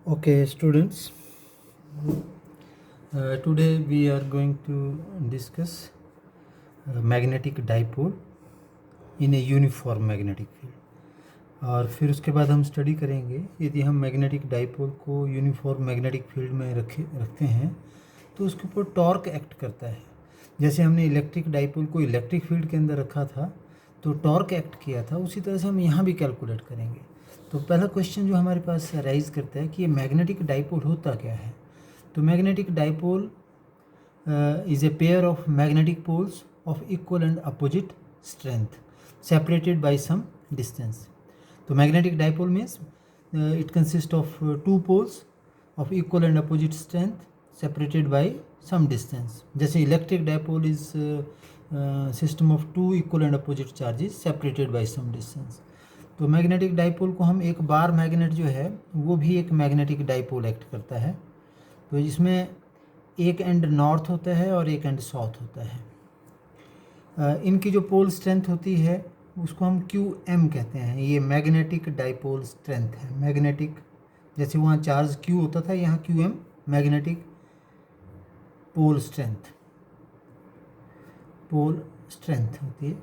Okay, students, today we are going to discuss magnetic dipole in a uniform magnetic field. और फिर उसके बाद हम स्टडी करेंगे यदि हम मैग्नेटिक डाइपोल को यूनिफॉर्म मैग्नेटिक फील्ड में रखते हैं तो उसके ऊपर टॉर्क एक्ट करता है। जैसे हमने इलेक्ट्रिक डाइपोल को इलेक्ट्रिक फील्ड के अंदर रखा था तो टॉर्क एक्ट किया था, उसी तरह से हम यहाँ भी कैलकुलेट करेंगे। तो पहला क्वेश्चन जो हमारे पास राइज करता है कि ये मैग्नेटिक डाइपोल होता क्या है। तो magnetic dipole is a pair of magnetic poles of equal and opposite strength separated by some distance. तो magnetic dipole means it consist of two poles of equal and opposite strength separated by some distance. जैसे electric dipole is system of two equal and opposite charges separated by some distance. तो magnetic dipole को हम एक bar magnet जो है वो भी एक मैग्नेटिक डाइपोल एक्ट करता है। तो इसमें एक एंड नॉर्थ होता है और एक एंड साउथ होता है। इनकी जो पोल स्ट्रेंथ होती है उसको हम QM कहते हैं। ये मैग्नेटिक डाइपोल स्ट्रेंथ है। मैग्नेटिक जैसे वहाँ चार्ज Q होता था, यहाँ QM मैग्नेटिक पोल स्ट्रेंथ होती है।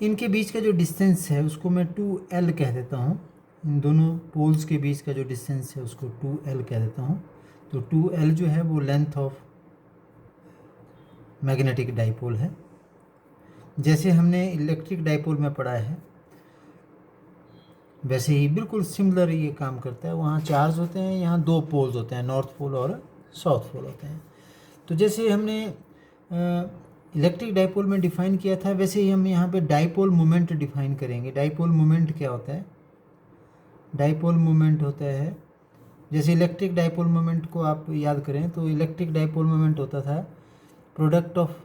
इनके बीच का जो डिस्टेंस है उसको मैं 2L कह देता हूँ। इन दोनों पोल्स के बीच का जो डिस्टेंस है उसको 2L कह देता हूँ। तो 2L जो है वो लेंथ ऑफ मैग्नेटिक डाइपोल है। जैसे हमने इलेक्ट्रिक डाइपोल में पढ़ा है वैसे ही बिल्कुल सिमिलर ये काम करता है। वहाँ चार्ज होते हैं, यहाँ दो पोल्स होते हैं, नॉर्थ पोल और साउथ पोल होते हैं। तो जैसे हमने इलेक्ट्रिक डाइपोल में डिफ़ाइन किया था वैसे ही हम यहाँ पे डाइपोल मोमेंट डिफ़ाइन करेंगे। डाइपोल मोमेंट क्या होता है? डाइपोल मोमेंट होता है, जैसे इलेक्ट्रिक डाइपोल मोमेंट को आप याद करें तो इलेक्ट्रिक डाइपोल मोमेंट होता था product of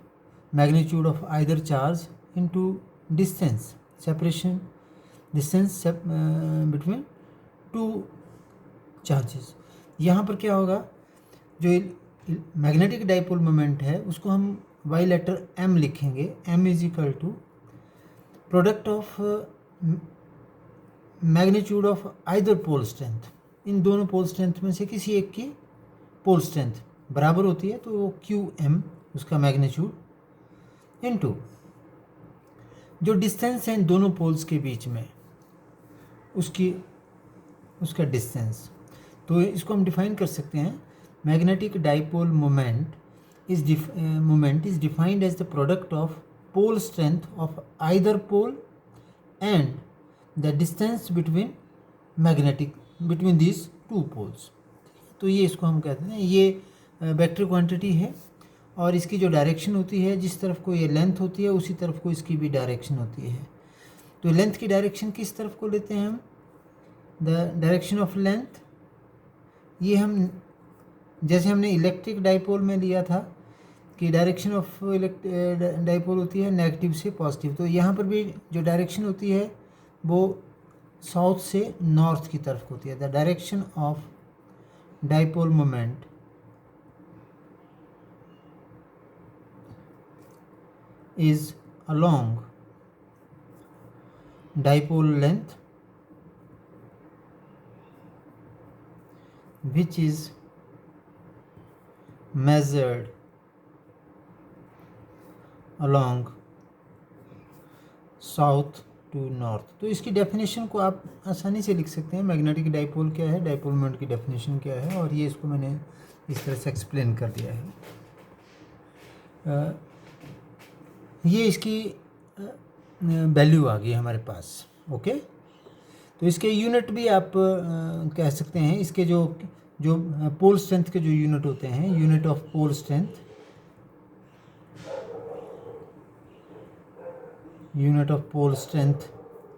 magnitude of either charge into distance, separation distance between two charges. यहाँ पर क्या होगा, जो मैग्नेटिक डाइपोल मोमेंट है उसको हम वाई लेटर M लिखेंगे। M is equal to product of magnitude of either pole strength. इन दोनों पोल स्ट्रेंथ में से किसी एक की पोल स्ट्रेंथ बराबर होती है तो वो QM उसका मैग्नीट्यूड इनटू जो डिस्टेंस है इन दोनों पोल्स के बीच में उसका डिस्टेंस। तो इसको हम डिफाइन कर सकते हैं, magnetic dipole moment is defined as the product of pole strength of either pole and the distance between these two poles. तो ये इसको हम कहते हैं, ये वेक्टर क्वांटिटी है और इसकी जो डायरेक्शन होती है, जिस तरफ को ये लेंथ होती है उसी तरफ को इसकी भी डायरेक्शन होती है। तो लेंथ की डायरेक्शन किस तरफ को लेते हैं हम? द डायरेक्शन ऑफ लेंथ, ये हम जैसे हमने इलेक्ट्रिक डाइपोल में लिया था कि डायरेक्शन ऑफ डाइपोल होती है नेगेटिव से पॉजिटिव। तो यहाँ पर भी जो डायरेक्शन होती है वो साउथ से नॉर्थ की तरफ होती है। The direction of dipole moment is along dipole length which is measured along south to north. तो इसकी डेफिनेशन को आप आसानी से लिख सकते हैं। मैग्नेटिक डाइपोल क्या है, डाइपोल मोमेंट की डेफिनेशन क्या है, और ये इसको मैंने इस तरह से एक्सप्लेन कर दिया है। ये इसकी वैल्यू आ गई हमारे पास। ओके, तो इसके यूनिट भी आप कह सकते हैं। इसके जो पोल स्ट्रेंथ के जो यूनिट होते हैं, unit of pole strength, unit of pole strength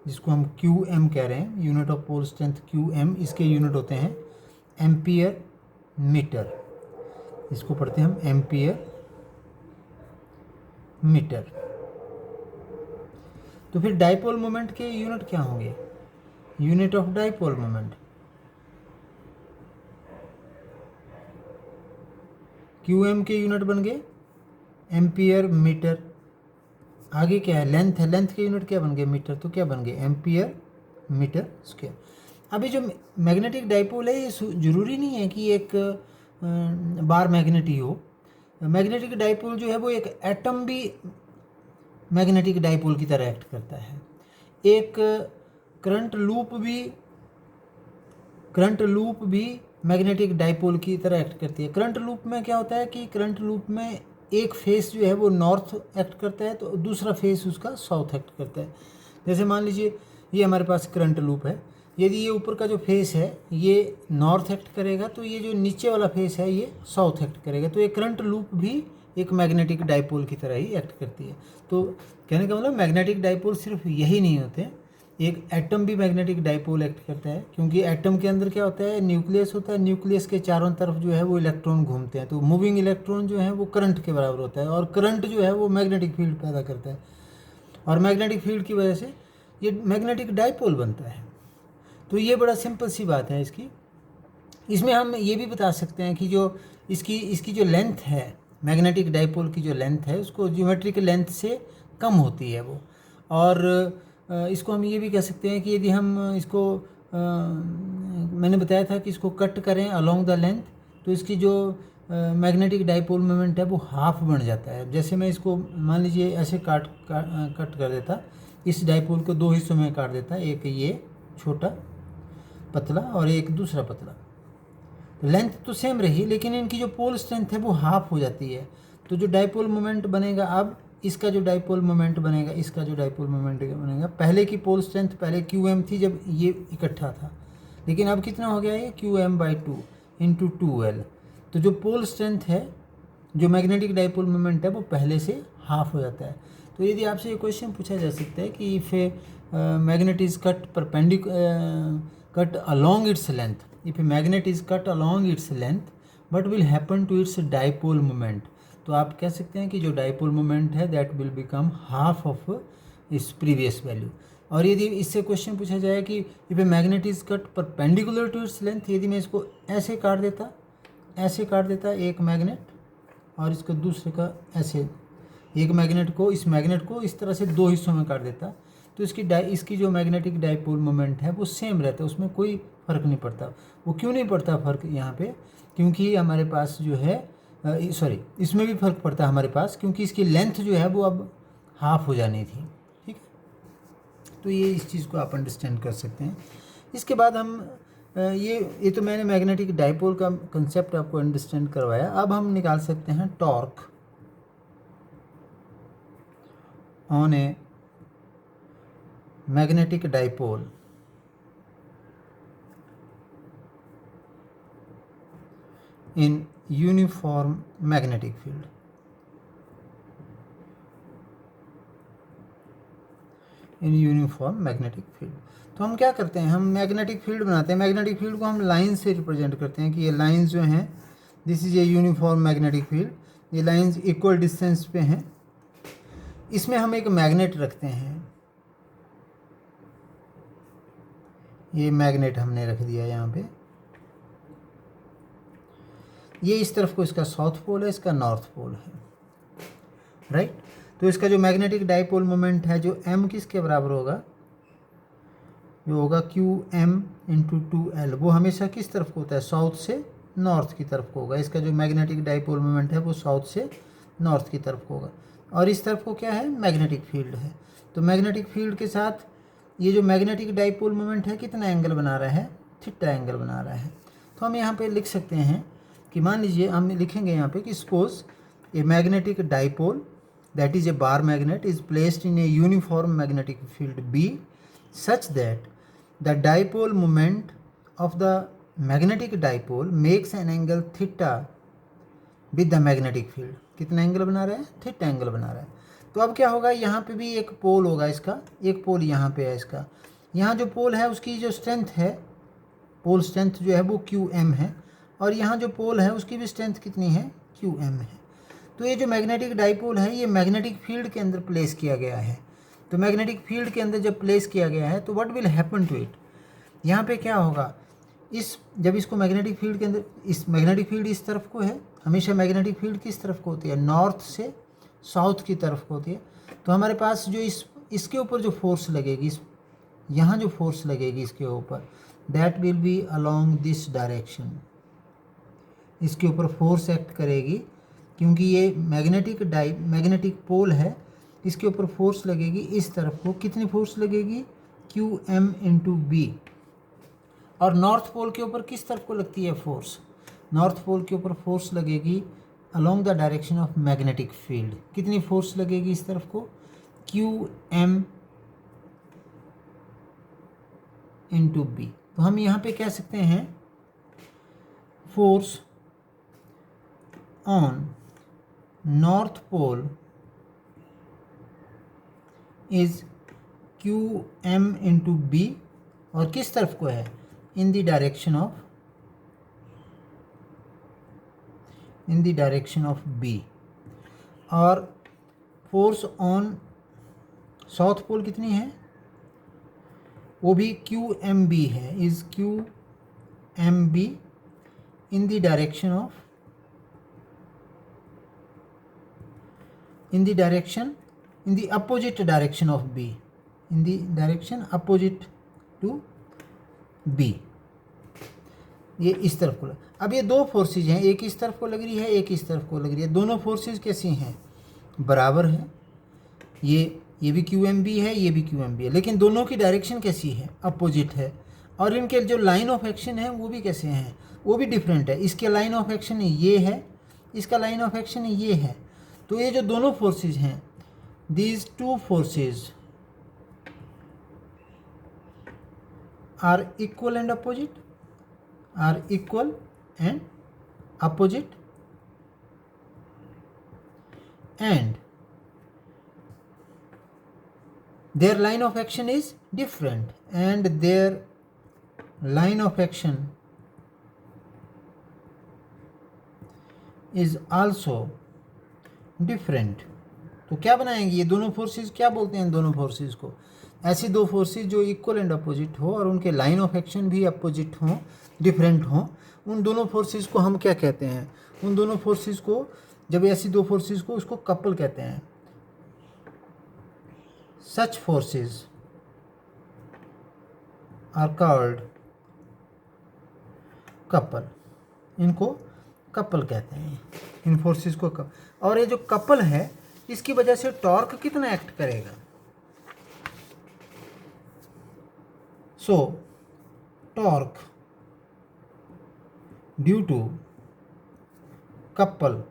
जिसको हम QM कह रहे हैं, unit of pole strength QM, इसके यूनिट होते हैं एम्पियर मीटर। इसको पढ़ते हैं हम एम्पियर मीटर। तो फिर डाइपोल मोमेंट के यूनिट क्या होंगे? Unit of dipole moment QM के यूनिट बन गए एम्पियर मीटर। आगे क्या है? लेंथ है, लेंथ के यूनिट क्या बन गए? मीटर। तो क्या बन गए? Ampere metre square. अभी जो मैग्नेटिक डाइपोल है ये ज़रूरी नहीं है कि एक बार मैग्नेट ही हो। मैग्नेटिक डाइपोल जो है वो एक एटम भी मैग्नेटिक डाइपोल की तरह एक्ट करता है। एक करंट लूप भी मैग्नेटिक डाइपोल की तरह एक्ट करती है। करंट लूप में क्या होता है कि करंट लूप में एक फेस जो है वो नॉर्थ एक्ट करता है तो दूसरा फेस उसका साउथ एक्ट करता है। जैसे मान लीजिए ये हमारे पास करंट लूप है, यदि ये ऊपर का जो फेस है ये नॉर्थ एक्ट करेगा तो ये जो नीचे वाला फेस है ये साउथ एक्ट करेगा। तो ये करंट लूप भी एक मैग्नेटिक डाइपोल की तरह ही एक्ट करती है। तो कहने का मतलब मैग्नेटिक डाइपोल सिर्फ यही नहीं होते, एक एटम भी मैग्नेटिक डाइपोल एक्ट करता है, क्योंकि एटम के अंदर क्या होता है, न्यूक्लियस होता है। न्यूक्लियस के चारों तरफ जो है वो इलेक्ट्रॉन घूमते हैं, तो मूविंग इलेक्ट्रॉन जो है वो करंट के बराबर होता है, और करंट जो है वो मैग्नेटिक फील्ड पैदा करता है, और मैग्नेटिक फील्ड की वजह से ये मैग्नेटिक डाइपोल बनता है। तो ये बड़ा सिंपल सी बात है इसकी। इसमें हम ये भी बता सकते हैं कि जो इसकी जो लेंथ है, मैग्नेटिक डाइपोल की जो लेंथ है उसको ज्योमेट्रिक लेंथ से कम होती है वो। और इसको हम ये भी कह सकते हैं कि यदि हम इसको मैंने बताया था कि इसको कट करें अलोंग द लेंथ तो इसकी जो मैग्नेटिक डाइपोल मोमेंट है वो हाफ बन जाता है। जैसे मैं इसको मान लीजिए ऐसे कट कर देता, इस डाइपोल को दो हिस्सों में काट देता, एक ये छोटा पतला और एक दूसरा पतला। लेंथ तो सेम रही लेकिन इनकी जो पोल स्ट्रेंथ है वो हाफ हो जाती है। तो जो डाइपोल मोमेंट बनेगा, अब इसका जो डाइपोल मोमेंट बनेगा, इसका जो डाइपोल मोमेंट बनेगा, पहले की पोल स्ट्रेंथ पहले QM थी जब ये इकट्ठा था, लेकिन अब कितना हो गया ये QM/2 इंटू 2L। तो जो पोल स्ट्रेंथ है, जो मैग्नेटिक डाइपोल मोमेंट है वो पहले से हाफ हो जाता है। तो यदि आपसे ये क्वेश्चन पूछा जा सकता है कि if magnet is cut along its length, if a magnet is cut along its length what will happen to its dipole moment, तो आप कह सकते हैं कि जो डाइपोल मोमेंट है that will become half of इस प्रीवियस वैल्यू। और यदि इससे क्वेश्चन पूछा जाए कि if a magnet is cut perpendicular to its length, यदि मैं इसको ऐसे काट देता एक मैग्नेट और इसको दूसरे का ऐसे, एक मैग्नेट को इस तरह से दो हिस्सों में काट देता, तो इसकी जो मैग्नेटिक डाइपोल मोमेंट है वो सेम रहता है, उसमें कोई फ़र्क नहीं पड़ता। वो क्यों नहीं पड़ता फ़र्क यहाँ पे, क्योंकि हमारे पास जो है इसमें भी फ़र्क पड़ता है हमारे पास, क्योंकि इसकी लेंथ जो है वो अब हाफ हो जानी थी। ठीक है, तो ये इस चीज़ को आप अंडरस्टैंड कर सकते हैं। इसके बाद हम ये तो मैंने मैग्नेटिक डाइपोल का कंसेप्ट आपको अंडरस्टैंड करवाया। अब हम निकाल सकते हैं torque on a magnetic dipole in uniform magnetic field. In uniform magnetic field तो हम क्या करते हैं, हम मैग्नेटिक फील्ड बनाते हैं। मैग्नेटिक फील्ड को हम लाइन से रिप्रेजेंट करते हैं कि ये लाइंस जो हैं, this is a uniform magnetic field, ये लाइंस इक्वल डिस्टेंस पे हैं। इसमें हम एक मैग्नेट रखते हैं, ये मैग्नेट हमने रख दिया यहाँ पे। ये इस तरफ को इसका साउथ पोल है, इसका नॉर्थ पोल है, राइट। तो इसका जो मैग्नेटिक डाइपोल मोमेंट है जो m किसके बराबर होगा, जो होगा QM इंटू 2L, वो हमेशा किस तरफ को होता है, साउथ से नॉर्थ की तरफ को होगा। इसका जो मैग्नेटिक डाइपोल मोमेंट है वो साउथ से नॉर्थ की तरफ को होगा, और इस तरफ को क्या है, मैग्नेटिक फील्ड है। तो मैग्नेटिक फील्ड के साथ ये जो मैग्नेटिक डाइपोल मोमेंट है कितना एंगल बना रहा है, थीटा एंगल बना रहा है। तो हम यहाँ पे लिख सकते हैं कि मान लीजिए हम लिखेंगे यहाँ पे कि suppose a magnetic dipole that is a bar magnet is placed in a uniform magnetic field B such that the dipole moment of the magnetic dipole makes an angle theta with the magnetic field। कितना angle बना रहा है, theta angle बना रहा है। तो अब क्या होगा, यहाँ पे भी एक पोल होगा, इसका एक पोल यहाँ पे है, इसका यहाँ जो पोल है उसकी जो स्ट्रेंथ है, पोल स्ट्रेंथ जो है वो QM है, और यहाँ जो पोल है उसकी भी स्ट्रेंथ कितनी है, QM है। तो ये जो मैग्नेटिक डाइपोल है ये मैग्नेटिक फील्ड के अंदर प्लेस किया गया है। तो मैग्नेटिक फील्ड के अंदर जब प्लेस किया गया है तो what will happen to it, यहाँ पे क्या होगा, जब इसको मैग्नेटिक फील्ड के अंदर, इस मैग्नेटिक फील्ड इस तरफ को है, हमेशा मैग्नेटिक फील्ड किस तरफ को होती है, नॉर्थ से साउथ की तरफ को होती है। तो हमारे पास जो इसके ऊपर जो फोर्स लगेगी, यहाँ जो फोर्स लगेगी इसके ऊपर, that will be along this direction. इसके ऊपर फोर्स एक्ट करेगी क्योंकि ये मैग्नेटिक पोल है, इसके ऊपर फोर्स लगेगी इस तरफ को। कितनी फोर्स लगेगी? QM into B. और नॉर्थ पोल के ऊपर किस तरफ को लगती है फोर्स? नॉर्थ पोल के ऊपर फोर्स लगेगी along the direction of magnetic field. कितनी फोर्स लगेगी इस तरफ को? QM into B. तो हम यहाँ पे कह सकते हैं force on north pole is QM into B. और किस तरफ को है? In the direction of B. और फोर्स ऑन साउथ पोल कितनी है? वो भी QMB है, is QMB in the opposite direction of B, in the direction opposite to B. ये इस तरफ को अब ये दो फोर्सेज हैं, एक इस तरफ को लग रही है, एक इस तरफ को लग रही है। दोनों फोर्सेज कैसी हैं? बराबर है। ये भी QMB है, ये भी QMB है, लेकिन दोनों की डायरेक्शन कैसी है? अपोजिट है। और इनके जो लाइन ऑफ एक्शन है वो भी कैसे हैं? वो भी डिफरेंट है। इसके लाइन ऑफ एक्शन ये है, इसका लाइन ऑफ एक्शन ये है। तो ये जो दोनों फोर्सेज हैं, these two forces are equal and opposite, and their line of action is different, and their line of action is also different। तो क्या बनाएंगे ये दोनों फोर्सेस? क्या बोलते हैं दोनों फोर्सेस को? ऐसी दो फोर्सेस जो इक्वल एंड अपोजिट हो और उनके लाइन ऑफ एक्शन भी अपोजिट हों, डिफरेंट हों, उन दोनों फोर्सेस को हम क्या कहते हैं? उन दोनों फोर्सेस को, जब ऐसी दो फोर्सेस को, उसको कपल कहते हैं। Such forces are called couple। इनको कपल कहते हैं, इन फोर्सेस को कपल। और ये जो कपल है, इसकी वजह से टॉर्क कितना एक्ट करेगा? So torque due to couple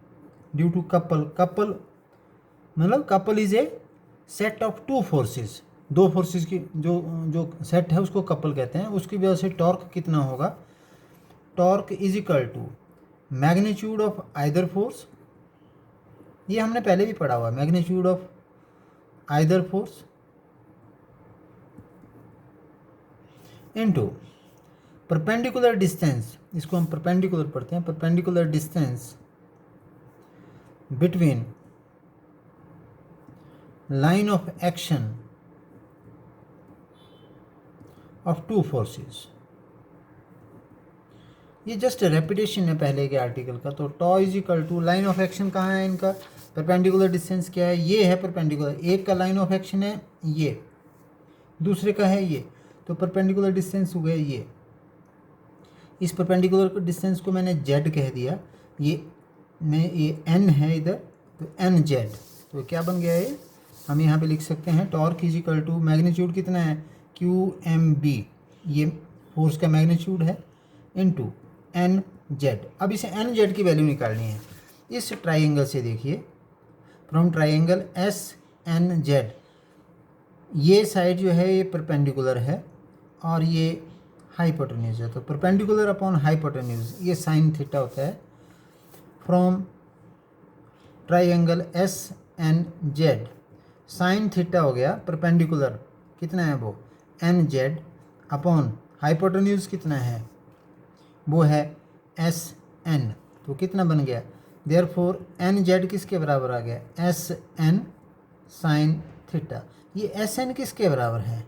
मतलब couple is a set of two forces. दो फोर्सेस की जो सेट है उसको कपल कहते हैं। उसकी वजह से टॉर्क कितना होगा? Torque is equal to magnitude of either force, ये हमने पहले भी पढ़ा हुआ, magnitude of either force into perpendicular distance. इसको हम परपेंडिकुलर पढ़ते हैं, perpendicular distance between line of action of two forces. ये जस्ट रेपिटेशन है पहले के आर्टिकल का। तो tau is equal to, line of action कहाँ है इनका? परपेंडिकुलर डिस्टेंस क्या है? ये है परपेंडिकुलर। एक का लाइन ऑफ एक्शन है ये, दूसरे का है ये, तो परपेंडिकुलर डिस्टेंस हो गया ये। इस परपेंडिकुलर डिस्टेंस को मैंने z कह दिया। ये n है इधर, तो nz। तो क्या बन गया ये? हम यहाँ पे लिख सकते हैं torque is equal to, magnitude कितना है? QMB, ये फोर्स का मैग्नीट्यूड है, इनटू nz। अब इसे nz की वैल्यू निकालनी है। इस ट्राइंगल से देखिए, फ्रॉम ट्राइंगल SNZ, ये साइड जो है ये परपेंडिकुलर है और ये हाइपोटेन्यूज है। तो परपेंडिकुलर अपॉन हाइपोटेन्यूज, ये साइन थीटा होता है। From triangle SNZ, sine theta हो गया परपेंडिकुलर, कितना है वो? NZ अपॉन हाइपोटेन्यूज कितना है? वो है SN। तो कितना बन गया? देयरफॉर NZ किसके बराबर आ गया? SN sign theta. ये SN किसके बराबर है?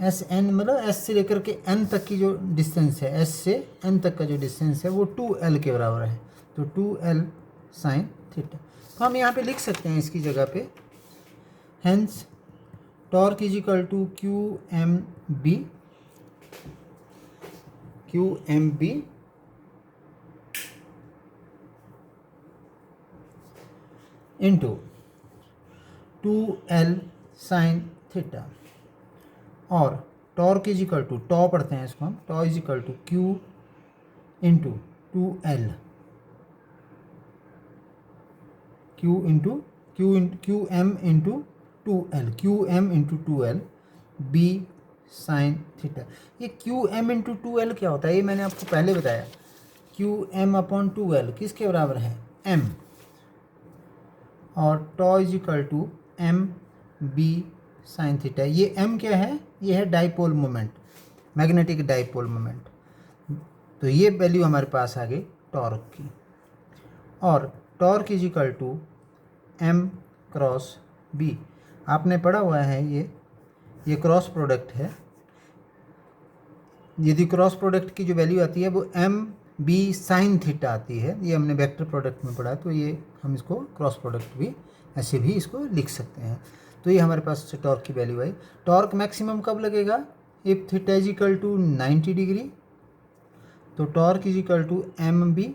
SN मतलब S से लेकर के N तक की जो डिस्टेंस है, S से N तक का जो डिस्टेंस है वो 2L के बराबर है। तो 2L साइन थीटा। तो हम यहाँ पे लिख सकते हैं इसकी जगह पे, torque is equal to QMB Q M B into 2L sine theta, और torque is equal to, tau पढ़ते हैं इसको हम, tau is equal to Q into 2L, Q M into 2L, Q M into 2L B sine theta. ये Q M into 2L क्या होता है, ये मैंने आपको पहले बताया। क्यू एम अपॉन 2L किसके बराबर है, m, और tau is equal to M B sine theta. ये m क्या है, ये है dipole moment, magnetic dipole moment. तो ये वैल्यू हमारे पास आ गई टॉर्क की, और torque is equal to m cross b। आपने पढ़ा हुआ है ये क्रॉस प्रोडक्ट है। यदि क्रॉस प्रोडक्ट की जो वैल्यू आती है वो m b साइन थीटा आती है, ये हमने वेक्टर प्रोडक्ट में पढ़ा, तो ये हम इसको क्रॉस प्रोडक्ट भी ऐसे भी इसको लिख सकते हैं। तो ये हमारे पास टॉर्क की वैल्यू आई। टॉर्क मैक्सिमम कब लगेगा, if theta is equal to 90 degree, तो torque is equal to M B,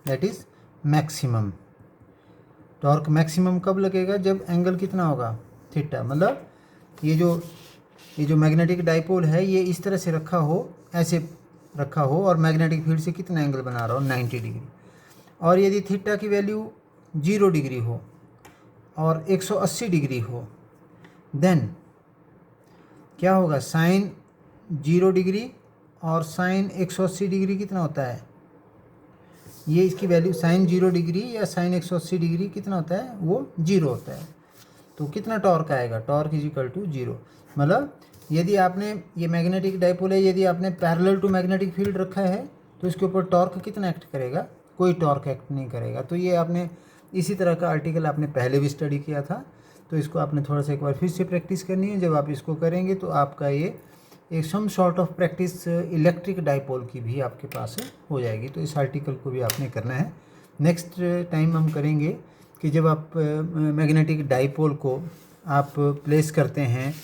that is maximum. Torque maximum कब लगेगा, जब एंगल कितना होगा, थीटा। मतलब ये जो मैग्नेटिक डाइपोल है ये इस तरह से रखा हो, ऐसे रखा हो, और मैग्नेटिक फील्ड से कितना एंगल बना रहा हो, 90 डिग्री। और यदि थीटा की वैल्यू 0 डिग्री हो और 180 डिग्री हो, देन क्या होगा, साइन 0 डिग्री और साइन 180 डिग्री कितना होता है, ये इसकी वैल्यू साइन 0 डिग्री या साइन 180 डिग्री कितना होता है, वो 0 होता है। तो कितना टॉर्क आएगा, टॉर्क इज इक्वल टू 0। मतलब यदि आपने, ये मैग्नेटिक डाइपोल है, यदि आपने पैरेलल टू मैग्नेटिक फील्ड रखा है तो इसके ऊपर टॉर्क कितना एक्ट करेगा, कोई टॉर्क एक्ट नहीं करेगा। तो ये आपने इसी तरह का आर्टिकल आपने पहले भी स्टडी किया था, तो इसको आपने थोड़ा सा एक बार फिर से प्रैक्टिस करनी है। जब आप इसको करेंगे तो आपका ये एक some sort of practice electric dipole की भी आपके पास हो जाएगी। तो इस आर्टिकल को भी आपने करना है। नेक्स्ट टाइम हम करेंगे कि जब आप मैग्नेटिक डाइपोल को आप प्लेस करते हैं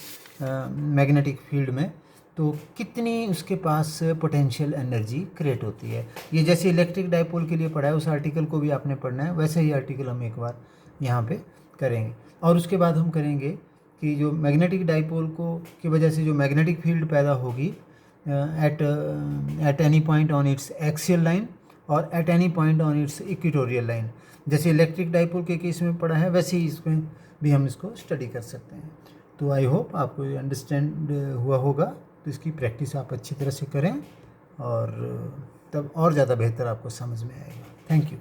मैग्नेटिक फील्ड में, तो कितनी उसके पास पोटेंशियल एनर्जी क्रिएट होती है। ये जैसे इलेक्ट्रिक डाइपोल के लिए पढ़ा है, उस आर्टिकल को भी आपने पढ़ना है, वैसे ही आर्टिकल हम एक बार यहाँ पे करेंगे। और उसके बाद हम करेंगे कि जो मैग्नेटिक डाइपोल को की वजह से जो मैग्नेटिक फील्ड पैदा होगी at any point on its axial line और at any point on its equatorial line, जैसे इलेक्ट्रिक डाइपोल के केस में पढ़ा है, वैसे ही इसमें भी हम इसको स्टडी कर सकते हैं। तो आई होप आपको ये अंडरस्टैंड हुआ होगा। तो इसकी प्रैक्टिस आप अच्छी तरह से करें, और तब और ज़्यादा बेहतर आपको समझ में आएगा। Thank you.